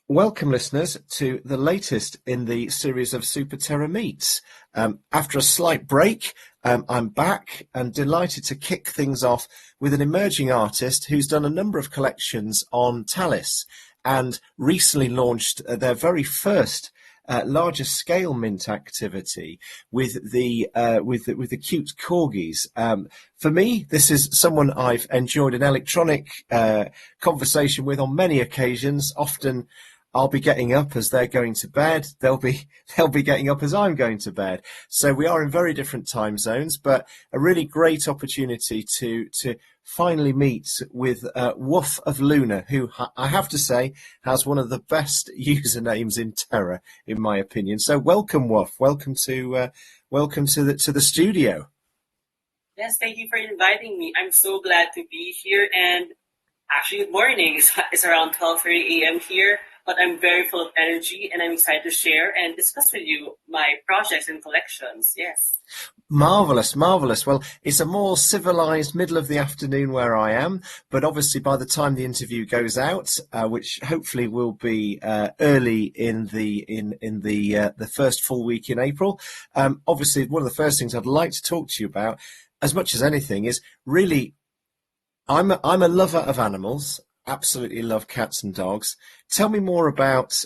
Welcome, listeners, to the latest in the series of Super Terra Meets. After a slight break, I'm back and delighted to kick things off with an emerging artist who's done a number of collections on Talis and recently launched their very first larger scale mint activity with the Cute Corgis. For me, this is someone I've enjoyed an electronic conversation with on many occasions. Often I'll be getting up as they're going to bed. They'll be getting up as I'm going to bed. So we are in very different time zones, but a really great opportunity to finally meet with Woof of Luna, who I have to say has one of the best usernames in Terra, in my opinion. So welcome, Woof. Welcome to the studio. Yes, thank you for inviting me. I'm so glad to be here. And actually, good morning. It's around 12:30 a.m. here, but I'm very full of energy and I'm excited to share and discuss with you my projects and collections. Yes. Marvellous, marvellous. Well, it's a more civilised middle of the afternoon where I am, but obviously by the time the interview goes out, which hopefully will be early in the first full week in April, obviously one of the first things I'd like to talk to you about, as much as anything, is really I'm a lover of animals. Absolutely love cats and dogs. Tell me more about,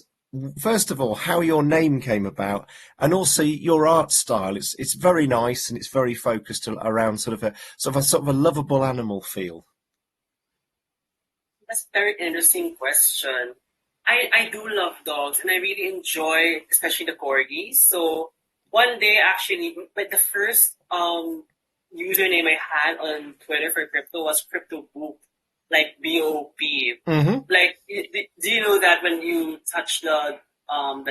first of all, how your name came about, and also your art style. It's very nice and it's very focused around sort of a lovable animal feel. That's a very interesting question. I do love dogs and I really enjoy, especially the corgis. So one day, actually, but the first username I had on Twitter for crypto was Crypto Boop, like BOP. Mm-hmm. Like, do you know that when you touch the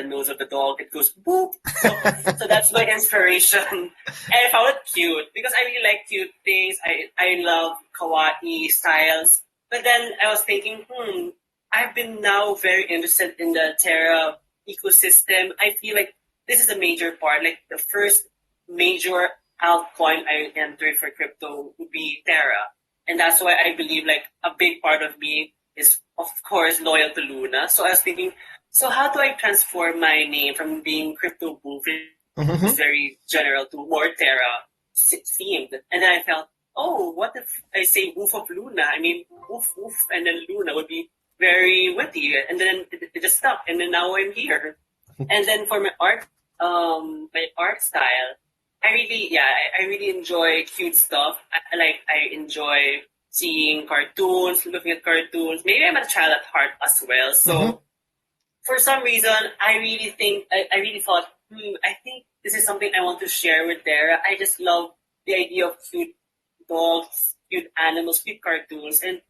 nose of the dog, it goes boop? So that's my inspiration. And I found it cute because I really like cute things. I love kawaii styles. But then I was thinking, I've been now very interested in the Terra ecosystem. I feel like this is a major part. Like the first major altcoin I entered for crypto would be Terra. And that's why I believe like a big part of me is, of course, loyal to Luna. So I was thinking, so how do I transform my name from being Crypto Woof, which is very general, to more Terra themed? And then I felt, oh, what if I say Woof of Luna? I mean, Woof Woof and then Luna would be very witty. And then it just stuck. And then now I'm here. And then for my art style, I really enjoy cute stuff. I enjoy seeing cartoons, looking at cartoons. Maybe I'm a child at heart as well. So for some reason, I really thought, I think this is something I want to share with Terra. I just love the idea of cute dogs, cute animals, cute cartoons. And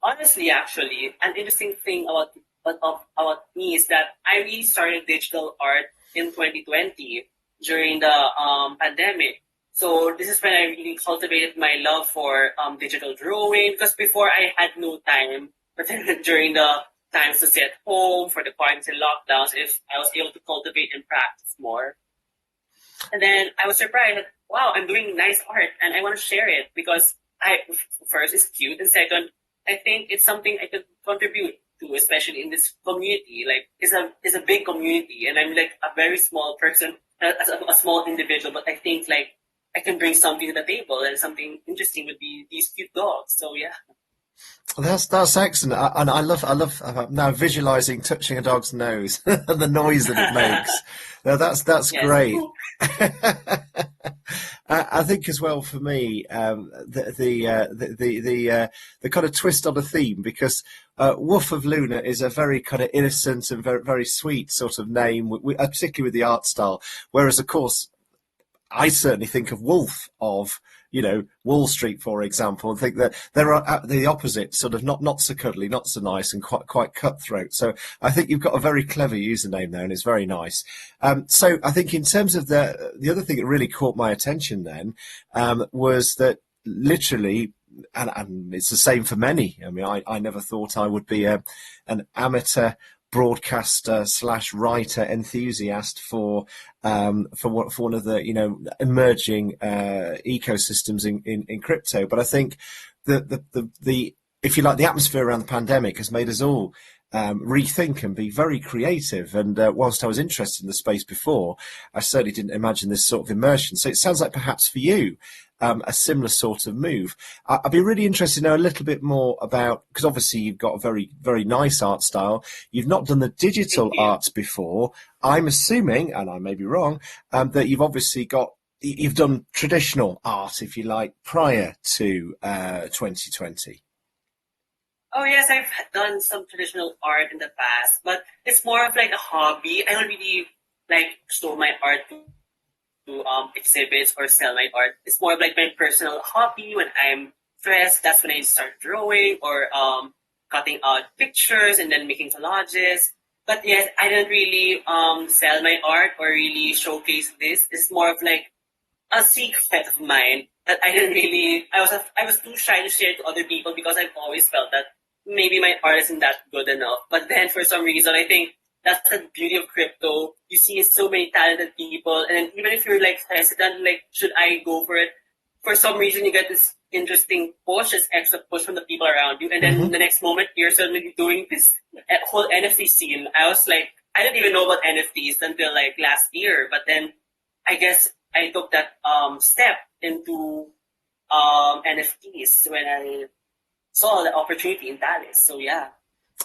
honestly, actually, an interesting thing about me is that I really started digital art in 2020 during the pandemic. So this is when I really cultivated my love for digital drawing, because before I had no time. But then during the times to stay at home for the quarantine lockdowns, if I was able to cultivate and practice more. And then I was surprised that, wow, I'm doing nice art and I want to share it because first, it's cute, and second, I think it's something I could contribute to, especially in this community. Like, it's a big community, and I'm like a very small person, as a small individual, but I think like I can bring something to the table, and something interesting would be these cute dogs. So yeah. That's excellent, and I love I'm now visualizing touching a dog's nose and the noise that it makes. Now that's Yes. great. I think as well for me, the kind of twist on a theme, because Woof of Luna is a very kind of innocent and very, very sweet sort of name, particularly with the art style. Whereas, of course, I certainly think of Wolf of, Wall Street, for example, and think that there are the opposite, sort of not so cuddly, not so nice, and quite cutthroat. So I think you've got a very clever username there, and it's very nice. So I think in terms of the other thing that really caught my attention then was that literally, and it's the same for many. I mean, I never thought I would be an amateur broadcaster / writer enthusiast for one of the emerging ecosystems in crypto. But I think the if you like, the atmosphere around the pandemic has made us all rethink and be very creative. And whilst I was interested in the space before, I certainly didn't imagine this sort of immersion. So it sounds like perhaps for you, a similar sort of move. I'd be really interested to know a little bit more about, because obviously you've got a very, very nice art style. You've not done the digital art before. I'm assuming, and I may be wrong, that you've done traditional art, if you like, prior to 2020. Oh yes, I've done some traditional art in the past, but it's more of like a hobby. I don't really like show my art to exhibits or sell my art. It's more of like my personal hobby. When I'm stressed, that's when I start drawing or cutting out pictures and then making collages. But yes, I don't really sell my art or really showcase this. It's more of like a secret of mine that I didn't really. I was too shy to share to other people because I've always felt that maybe my art isn't that good enough. But then for some reason, I think that's the beauty of crypto. You see so many talented people, and even if you're like hesitant, like should I go for it? For some reason, you get this interesting push, this extra push from the people around you, and then the next moment, you're suddenly doing this whole NFT scene. I was like, I didn't even know about NFTs until like last year, but then I guess I took that step into NFTs when I saw the opportunity in Talis. So yeah.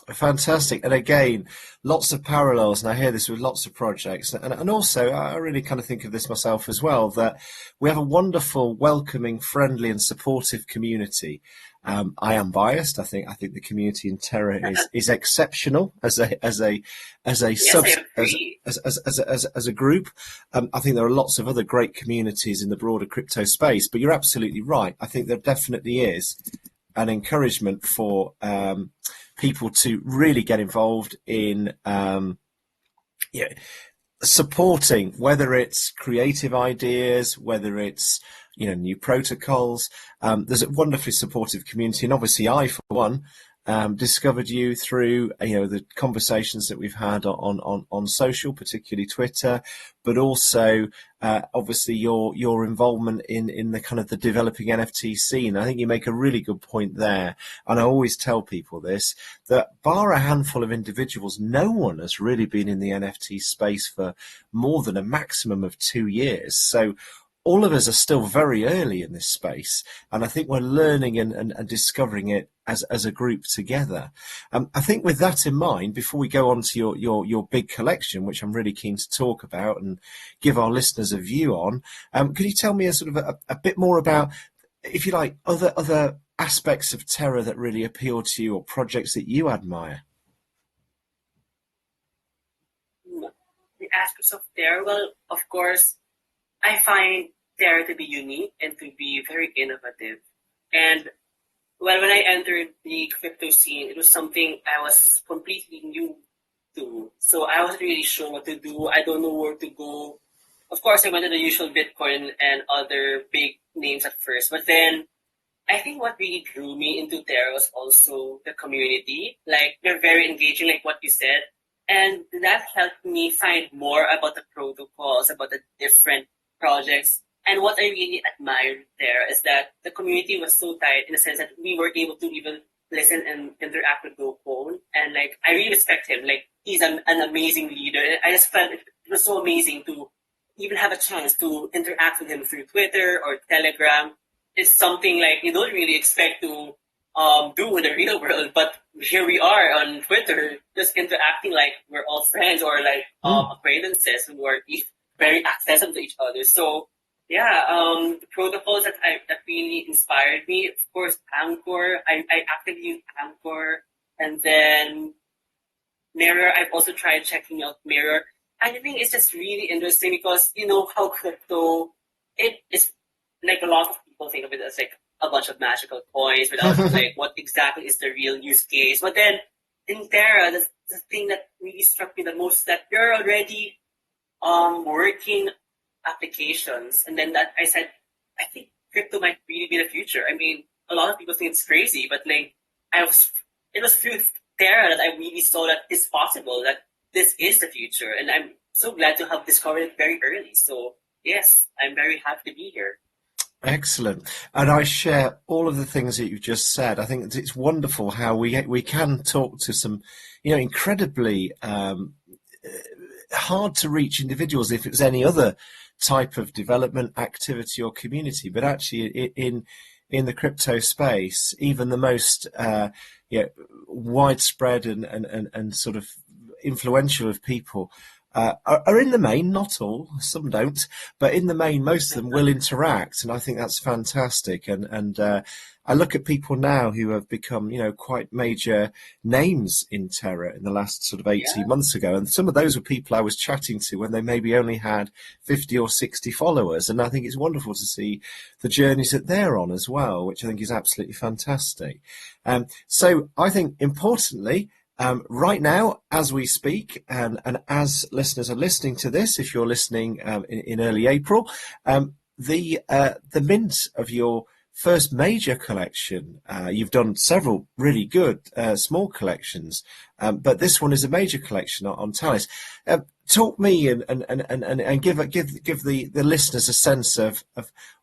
Fantastic. And again, lots of parallels, and I hear this with lots of projects. And also, I really kind of think of this myself as well, that we have a wonderful, welcoming, friendly and supportive community. I am biased. I think the community in Terra is exceptional as a group. I think there are lots of other great communities in the broader crypto space, but you're absolutely right. I think there definitely is an encouragement for people to really get involved in supporting, whether it's creative ideas, whether it's new protocols. There's a wonderfully supportive community, and obviously I, for one, discovered you through the conversations that we've had on social, particularly Twitter, but also obviously your involvement in the kind of the developing NFT scene. I think you make a really good point there, and I always tell people this, that bar a handful of individuals, no one has really been in the NFT space for more than a maximum of 2 years. So all of us are still very early in this space, and I think we're learning and discovering it as a group together. I think with that in mind, before we go on to your big collection, which I'm really keen to talk about and give our listeners a view on, could you tell me a bit more about, if you like, other aspects of Terra that really appeal to you, or projects that you admire? The aspects of Terra, well, of course, I find Terra to be unique and to be very innovative. And well, when I entered the crypto scene, it was something I was completely new to. So I wasn't really sure what to do. I don't know where to go. Of course, I went to the usual Bitcoin and other big names at first. But then I think what really drew me into Terra was also the community. Like, they're very engaging, like what you said. And that helped me find more about the protocols, about the different projects. And what I really admired there is that the community was so tight, in the sense that we were able to even listen and interact with Gokone. And like, I really respect him. Like, he's an amazing leader. And I just felt it was so amazing to even have a chance to interact with him through Twitter or Telegram. It's something like you don't really expect to do in the real world, but here we are on Twitter, just interacting like we're all friends or like acquaintances who are very accessible to each other. So yeah, the protocols that really inspired me, of course, Anchor. I actively use Anchor, and then Mirror. I've also tried checking out Mirror. I think it's just really interesting because you know how crypto, it is like a lot of people think of it as like a bunch of magical coins without like what exactly is the real use case. But then in Terra, the thing that really struck me the most is that you're already working applications, and then that I said, I think crypto might really be the future. I mean, a lot of people think it's crazy, but like it was through Terra that I really saw that it's possible, that this is the future, and I'm so glad to have discovered it very early. So yes, I'm very happy to be here. Excellent. And I share all of the things that you've just said. I think it's wonderful how we can talk to some incredibly hard to reach individuals if it was any other type of development activity or community. But actually, in the crypto space, even the most widespread and sort of influential of people are in the main, not all, some don't, but in the main, most of them will interact, and I think that's fantastic. And I look at people now who have become, quite major names in Terra in the last sort of 18 months ago, and some of those were people I was chatting to when they maybe only had 50 or 60 followers, and I think it's wonderful to see the journeys that they're on as well, which I think is absolutely fantastic. So I think, importantly, right now, as we speak, and as listeners are listening to this, if you're listening in early April, the mint of your first major collection, you've done several really good small collections, but this one is a major collection on Talis. Talk me and give the listeners a sense of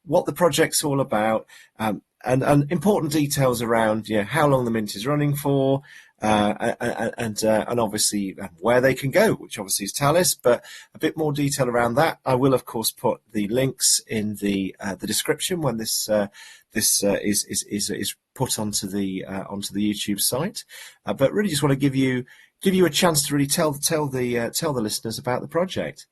what the project's all about, and important details around how long the mint is running for, and obviously where they can go, which obviously is Talis, but a bit more detail around that. I will, of course, put the links in the description when this is put onto the YouTube site. But really, just want to give you a chance to really tell the listeners about the project.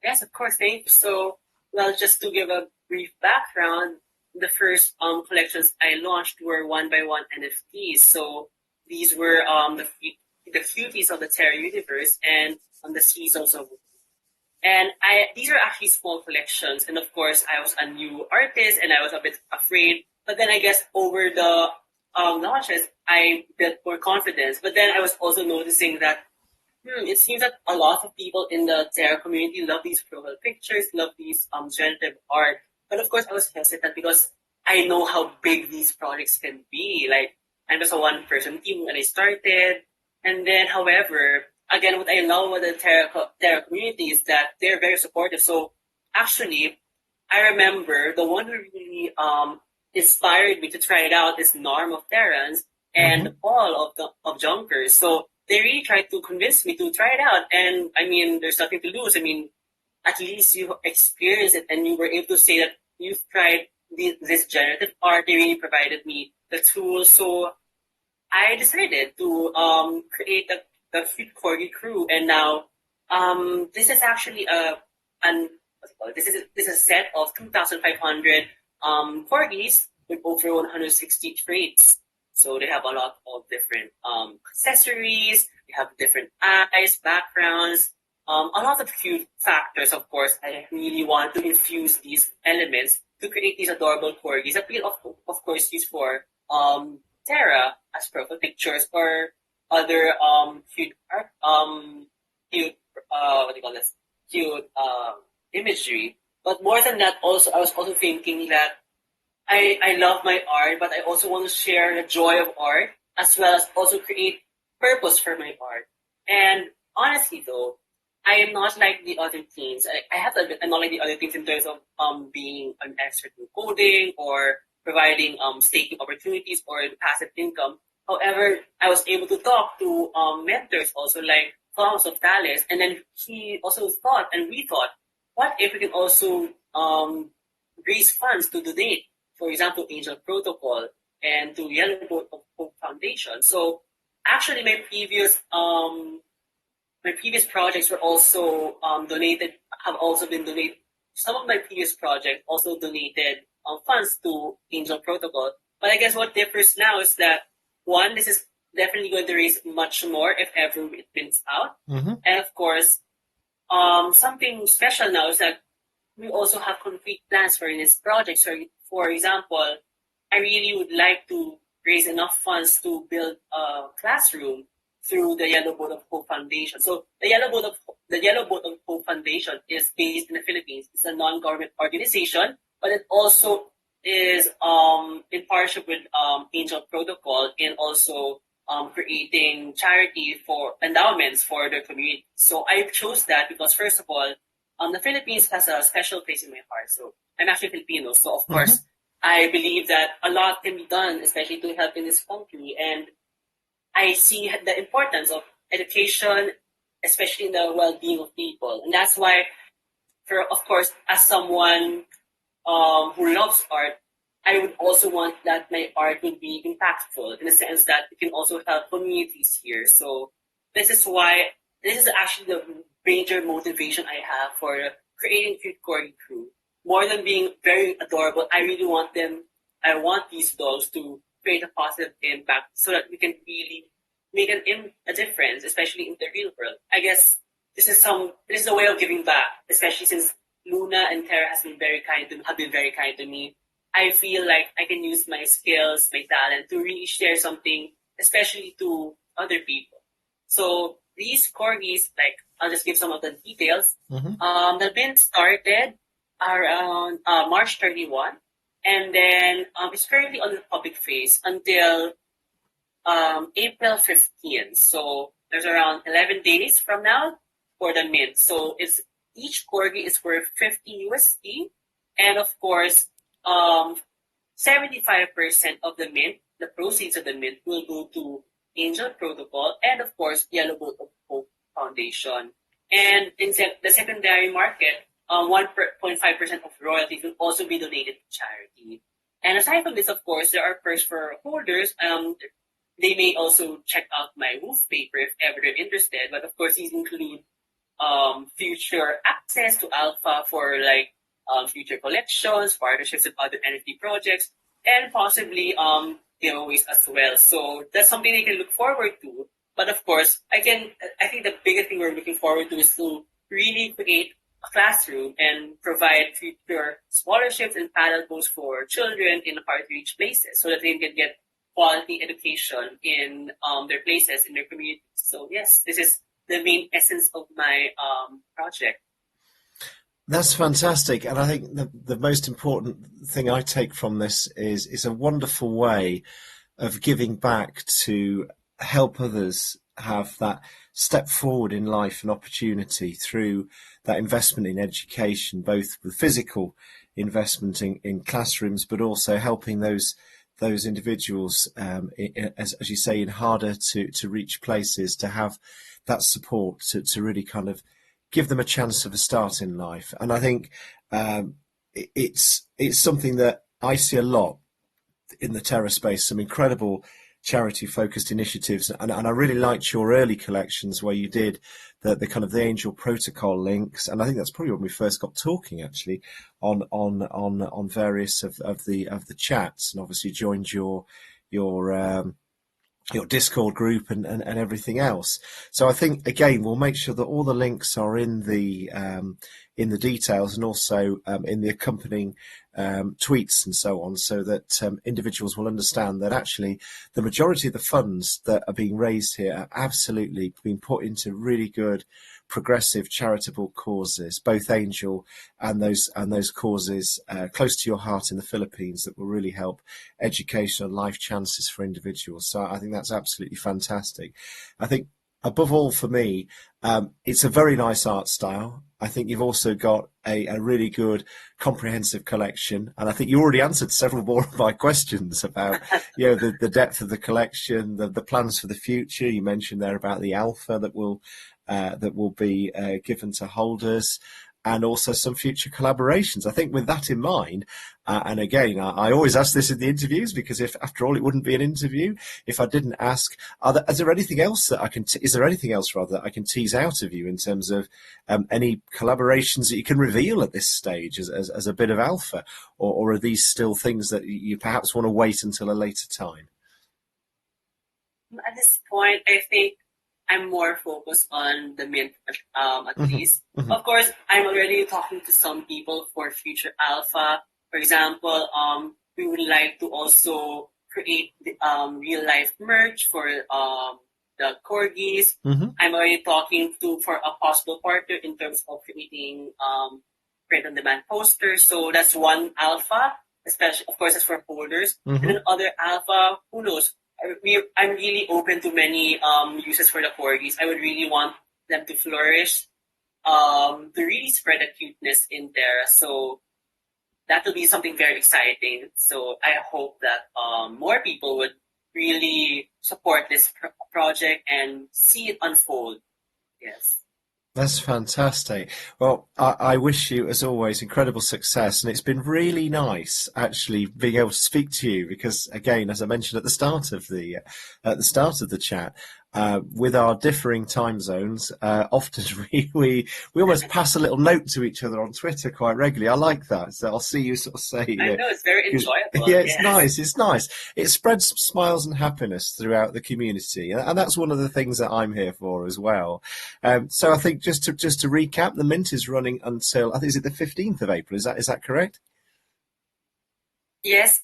Yes, of course. Thank you. So, well, just to give a brief background, the first collections I launched were one-by-one NFTs. So these were the cuties of the Terra universe and on the seasons of Woof. And these are actually small collections. And of course, I was a new artist and I was a bit afraid. But then I guess over the launches, I built more confidence. But then I was also noticing that it seems that a lot of people in the Terra community love these profile pictures, love these generative art. But of course, I was hesitant because I know how big these projects can be. Like, I'm just a one-person team when I started. And then, however, again, what I love about the Terra community is that they're very supportive. So, actually, I remember the one who really inspired me to try it out is Norm of Terrans and Paul of Junkers. So, they really tried to convince me to try it out. And, I mean, there's nothing to lose. I mean, at least you experienced it and you were able to say that you've tried this generative art. They really provided me the tools. So I decided to create the Cute Corgi Crew. And now this is actually this is a set of 2,500 corgis with over 160 traits. So they have a lot of different accessories. They have different eyes, backgrounds. A lot of cute factors, of course. I really want to infuse these elements to create these adorable corgis that we'll, of course, use for Terra as profile pictures or other cute art, cute imagery. But more than that, also, I was also thinking that I love my art, but I also want to share the joy of art as well as also create purpose for my art. And honestly, though, I am not like the other teams. I have to admit, I'm not like the other teams in terms of being an expert in coding or providing staking opportunities or passive income. However, I was able to talk to mentors also like Thomas of Talis, and then he also thought and we thought, what if we can also raise funds to donate, for example, Angel Protocol and to Yellow Boat of Hope Foundation. So actually my previous projects were also donated, have also been donated. Some of my previous projects also donated funds to Angel Protocol. But I guess what differs now is that, one, this is definitely going to raise much more if ever it wins out. And of course, something special now is that we also have concrete plans for this project. So, for example, I really would like to raise enough funds to build a classroom through the Yellow Boat of Hope Foundation. So the Yellow Boat of Hope Foundation is based in the Philippines. It's a non-government organization, but it also is in partnership with Angel Protocol and also creating charity for endowments for their community. So I chose that because, first of all, the Philippines has a special place in my heart. So I'm actually Filipino. So of course, I believe that a lot can be done, especially to help in this country. And I see the importance of education, especially in the well-being of people. And that's why, of course, as someone who loves art, I would also want that my art would be impactful in the sense that it can also help communities here. So this is why, this is actually the major motivation I have for creating Cute Corgi Crew. More than being very adorable, I want these dolls to create a positive impact so that we can really make a difference, especially in the real world. I guess this is a way of giving back, especially since Luna and Terra have been very kind to me. I feel like I can use my skills, my talent to really share something, especially to other people. So these corgis, like I'll just give some of the details. They've been started around March 31, and then it's currently on the public face until April 15th. So there's around 11 days from now for the mint. So each corgi is worth 50 USD, and of course, 75% of the mint, the proceeds of the mint, will go to Angel Protocol and of course Yellow Boat of Hope Foundation. And in the secondary market, 1.5% of royalties will also be donated to charity. And aside from this, of course, there are perks for holders. They may also check out my Woof paper if ever they're interested. But of course, these include future access to alpha for future collections, partnerships with other NFT projects, and possibly giveaways as well. So that's something they can look forward to. But of course, I think the biggest thing we're looking forward to is to really create a classroom and provide future scholarships and paddle boats for children in hard-to-reach places so that they can get quality education in their places, in their communities. So yes, this is the main essence of my project. That's fantastic, and I think the most important thing I take from this is a wonderful way of giving back to help others have that step forward in life and opportunity through that investment in education, both with physical investment in classrooms, but also helping those individuals, as you say, in harder to reach places, to have that support to really kind of give them a chance of a start in life. And I think it's something that I see a lot in the Terra space, some incredible charity-focused initiatives. And I really liked your early collections where you did the kind of the Angel Protocol links. And I think that's probably when we first got talking, actually, on various of the chats, and obviously joined your Discord group and everything else. So I think, again, we'll make sure that all the links are in the details, and also in the accompanying tweets and so on, so that individuals will understand that actually the majority of the funds that are being raised here are absolutely being put into really good, progressive, charitable causes, both Angel and those causes close to your heart in the Philippines that will really help education and life chances for individuals. So I think that's absolutely fantastic. I think above all for me, it's a very nice art style. I think you've also got a really good comprehensive collection, and I think you already answered several more of my questions about the depth of the collection, the plans for the future. You mentioned there about the alpha that will be given to holders, and also some future collaborations. I think with that in mind, and again, I always ask this in the interviews, because if, after all, it wouldn't be an interview if I didn't ask, is there anything else that I can tease out of you in terms of any collaborations that you can reveal at this stage as a bit of alpha, or are these still things that you perhaps want to wait until a later time? At this point, I think I'm more focused on the mint at least. Mm-hmm. Of course, I'm already talking to some people for future alpha. For example, we would like to also create real life merch for the corgis. Mm-hmm. I'm already talking for a possible partner in terms of creating print on demand posters. So that's one alpha, especially, of course, that's for holders. Mm-hmm. And then other alpha, who knows? I'm really open to many uses for the corgis. I would really want them to flourish, to really spread the cuteness in Terra. So that will be something very exciting. So I hope that more people would really support this project and see it unfold. Yes. That's fantastic. Well, I wish you, as always, incredible success, and it's been really nice actually being able to speak to you because, again, as I mentioned at the start of the chat, with our differing time zones, often we almost pass a little note to each other on Twitter quite regularly. I like that, so I'll see you sort of say. I know, it's very enjoyable. Yeah, it's nice. It's nice. It spreads smiles and happiness throughout the community, and that's one of the things that I'm here for as well. So I think just to recap, the Mint is running until, I think, is it the 15th of April? Is that correct? Yes,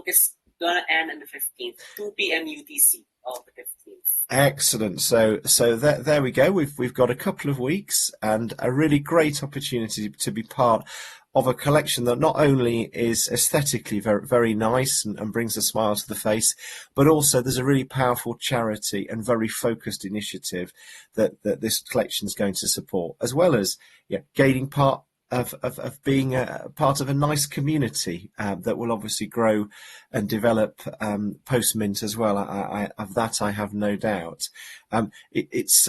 it's gonna end on the 15th, 2 p.m. UTC of the 15th. Excellent. So there we go. We've got a couple of weeks and a really great opportunity to be part of a collection that not only is aesthetically very, very nice and brings a smile to the face, but also there's a really powerful charity and very focused initiative that this collection is going to support, as well as gaining part of being a part of a nice community that will obviously grow and develop post Mint as well. Of that I have no doubt. It's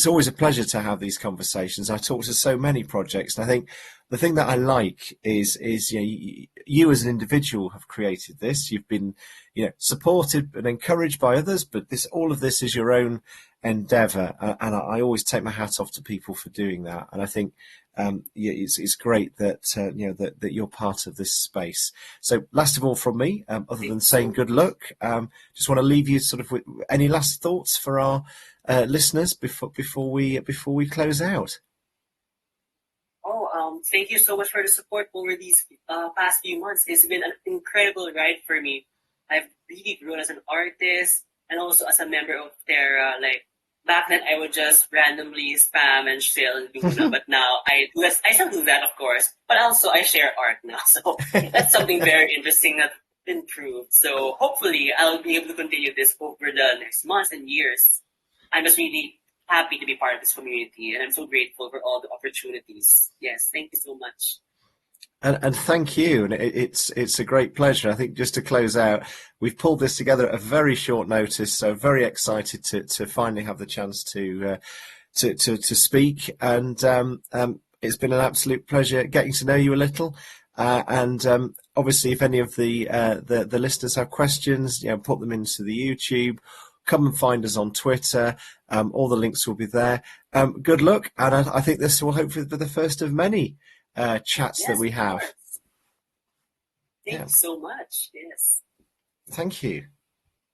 always a pleasure to have these conversations. I talk to so many projects, and I think the thing that I like is you as an individual have created this. You've been supported and encouraged by others, but all of this is your own endeavour, and I always take my hat off to people for doing that. And I think it's great that that you're part of this space. So, last of all, from me, other than saying good luck, just want to leave you sort of with any last thoughts for our listeners before we close out. Thank you so much for the support over these past few months. It's been an incredible ride for me. I've really grown as an artist and also as a member of Terra. Like back then, I would just randomly spam and share Luna, but now I still do that, of course. But also, I share art now, so that's something very interesting that improved. So hopefully, I'll be able to continue this over the next months and years. I'm just really happy to be part of this community, and I'm so grateful for all the opportunities. Yes, thank you so much. And thank you, and it's a great pleasure. I think just to close out, we've pulled this together at a very short notice, so very excited to finally have the chance to speak. And it's been an absolute pleasure getting to know you a little. And obviously, if any of the listeners have questions, put them into the YouTube. Come and find us on Twitter. All the links will be there. Good luck, and I think this will hopefully be the first of many chats that we have. Thank you so much. Yes. Thank you.